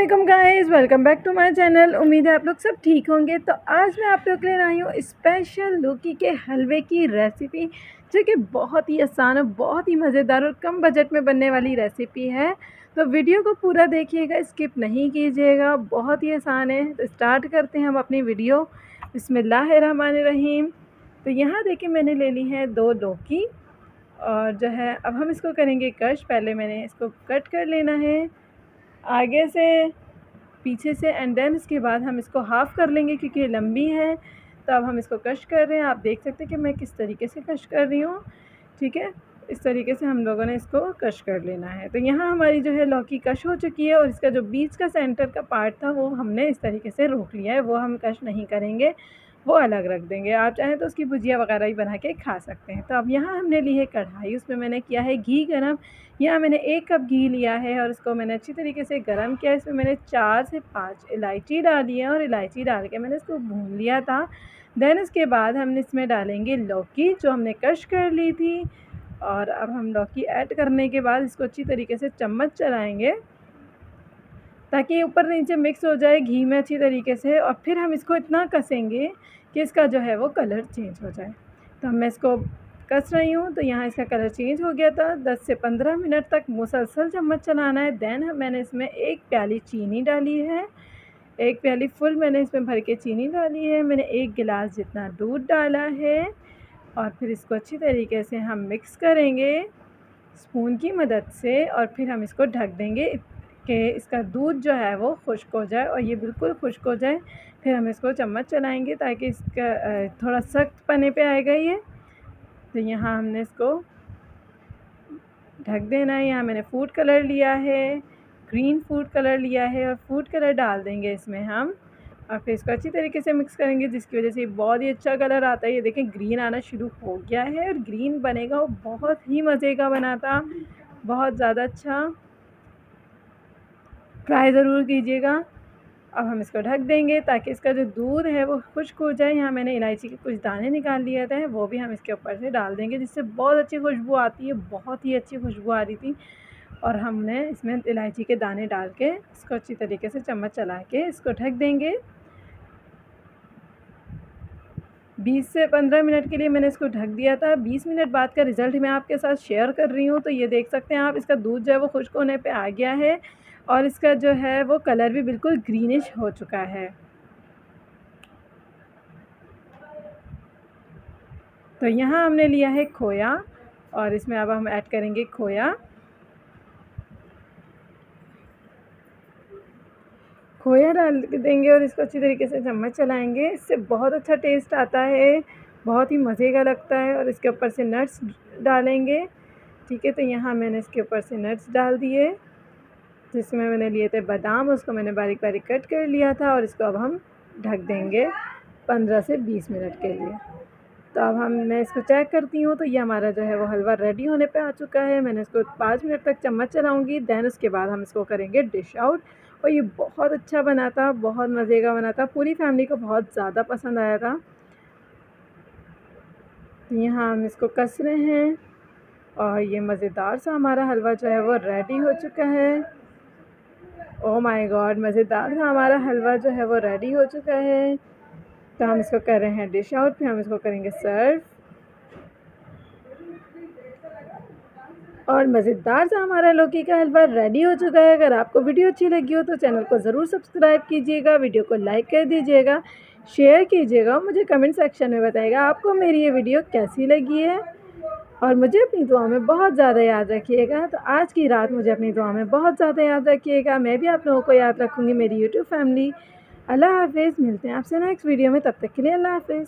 अस्सलाम guys, welcome back to my channel. उम्मीद है आप लोग सब ठीक होंगे। तो आज मैं आप लोग के लिए आई हूँ स्पेशल लौकी के हलवे की रेसिपी, जो कि बहुत ही आसान और बहुत ही मज़ेदार और कम बजट में बनने वाली रेसिपी है। तो वीडियो को पूरा देखिएगा, स्किप नहीं कीजिएगा, बहुत ही आसान है। तो स्टार्ट करते हैं हम अपनी वीडियो। बिस्मिल्लाहिर्रहमानिर्रहीम। तो यहाँ देखिए मैंने ले ली है 2 लौकी, और जो है अब हम इसको करेंगे कश। पहले मैंने इसको कट कर लेना है आगे से पीछे से, एंड देन इसके बाद हम इसको हाफ़ कर लेंगे क्योंकि ये लंबी है। तो अब हम इसको कश कर रहे हैं। आप देख सकते हैं कि मैं किस तरीके से कश कर रही हूँ। ठीक है, इस तरीके से हम लोगों ने इसको कश कर लेना है। तो यहाँ हमारी जो है लौकी कश हो चुकी है, और इसका जो बीच का सेंटर का पार्ट था वो हमने इस तरीके से रोक लिया है। वो हम कश नहीं करेंगे, वो अलग रख देंगे। आप चाहें तो उसकी भुजिया वगैरह ही बना के खा सकते हैं। तो अब यहाँ हमने ली है कढ़ाई, उसमें मैंने किया है घी गरम। यहाँ मैंने 1 कप घी लिया है और इसको मैंने अच्छी तरीके से गरम किया। इसमें मैंने 4 से 5 इलायची डाली है, और इलायची डाल के मैंने इसको भून लिया था। देन इसके बाद हम इसमें डालेंगे लौकी जो हमने कश कर ली थी। और अब हम लौकी ऐड करने के बाद इसको अच्छी तरीके से चम्मच चलाएँगे ताकि ऊपर नीचे मिक्स हो जाए घी में अच्छी तरीके से। और फिर हम इसको इतना कसेंगे कि इसका जो है वो कलर चेंज हो जाए। तो मैं इसको कस रही हूँ। तो यहाँ इसका कलर चेंज हो गया था। 10 से 15 मिनट तक मुसलसल चम्मच चलाना है। देन मैंने इसमें 1 प्याली चीनी डाली है, 1 प्याली फुल मैंने इसमें भर के चीनी डाली है। मैंने 1 गिलास जितना दूध डाला है, और फिर इसको अच्छी तरीके से हम मिक्स करेंगे स्पून की मदद से। और फिर हम इसको ढक देंगे कि इसका दूध जो है वो खुश्क हो जाए, और ये बिल्कुल खुश्क हो जाए। फिर हम इसको चम्मच चलाएंगे ताकि इसका थोड़ा सख्त पने पे आएगा ये। तो यहाँ हमने इसको ढक देना है। यहाँ मैंने फूड कलर लिया है, ग्रीन फूड कलर लिया है, और फूड कलर डाल देंगे इसमें हम। और फिर इसको अच्छी तरीके से मिक्स करेंगे, जिसकी वजह से बहुत ही अच्छा कलर आता है। ये देखें ग्रीन आना शुरू हो गया है, और ग्रीन बनेगा वो बहुत ही मज़े का बना था, बहुत ज़्यादा अच्छा। ट्राई ज़रूर कीजिएगा। अब हम इसको ढक देंगे ताकि इसका जो दूध है वो खुश्क हो जाए। यहाँ मैंने इलायची के कुछ दाने निकाल लिए थे, वो भी हम इसके ऊपर से डाल देंगे, जिससे बहुत अच्छी खुशबू आती है। बहुत ही अच्छी खुशबू आ रही थी। और हमने इसमें इलायची के दाने डाल के इसको अच्छी तरीके से चम्मच चला के इसको ढक देंगे। 20 से 15 मिनट के लिए मैंने इसको ढक दिया था। 20 मिनट बाद का रिज़ल्ट मैं आपके साथ शेयर कर रही हूँ। तो ये देख सकते हैं आप, इसका दूध जो है वो खुश्क होने पे आ गया है, और इसका जो है वो कलर भी बिल्कुल ग्रीनिश हो चुका है। तो यहाँ हमने लिया है खोया, और इसमें अब हम ऐड करेंगे खोया। खोया डाल देंगे और इसको अच्छी तरीके से चम्मच चलाएंगे। इससे बहुत अच्छा टेस्ट आता है, बहुत ही मज़े का लगता है। और इसके ऊपर से नट्स डालेंगे। ठीक है, तो यहाँ मैंने इसके ऊपर से नट्स डाल दिए, जिसमें मैंने लिए थे बादाम, उसको मैंने बारीक बारीक कट कर लिया था। और इसको अब हम ढक देंगे 15 से 20 मिनट के लिए। तो अब मैं इसको चेक करती हूँ। तो ये हमारा जो है वो हलवा रेडी होने पे आ चुका है। मैंने इसको 5 मिनट तक चम्मच चलाऊँगी, दैन उसके बाद हम इसको करेंगे डिश आउट। और ये बहुत अच्छा बना था, बहुत मज़े का बना था, पूरी फैमिली को बहुत ज़्यादा पसंद आया था। तो यहाँ हम इसको कस रहे हैं, और ये मज़ेदार सा हमारा हलवा जो है वो रेडी हो चुका है। ओह माय गॉड, मज़ेदार सा हमारा हलवा जो है वो रेडी हो चुका है। तो हम इसको कर रहे हैं डिश आउट, फिर हम इसको करेंगे सर्व। और मज़ेदार सा हमारा लौकी का हलवा रेडी हो चुका है। अगर आपको वीडियो अच्छी लगी हो तो चैनल को ज़रूर सब्सक्राइब कीजिएगा, वीडियो को लाइक कर दीजिएगा, शेयर कीजिएगा, मुझे कमेंट सेक्शन में बताइएगा आपको मेरी ये वीडियो कैसी लगी है। और मुझे अपनी दुआ में बहुत ज़्यादा याद रखिएगा। तो आज की रात मुझे अपनी दुआ में बहुत ज़्यादा याद रखिएगा। मैं भी आप लोगों को याद रखूँगी, मेरी यूट्यूब फैमिली। अल्लाह हाफ़िज़। मिलते हैं आपसे नेक्स्ट वीडियो में, तब तक के लिए अल्लाह हाफ़िज़।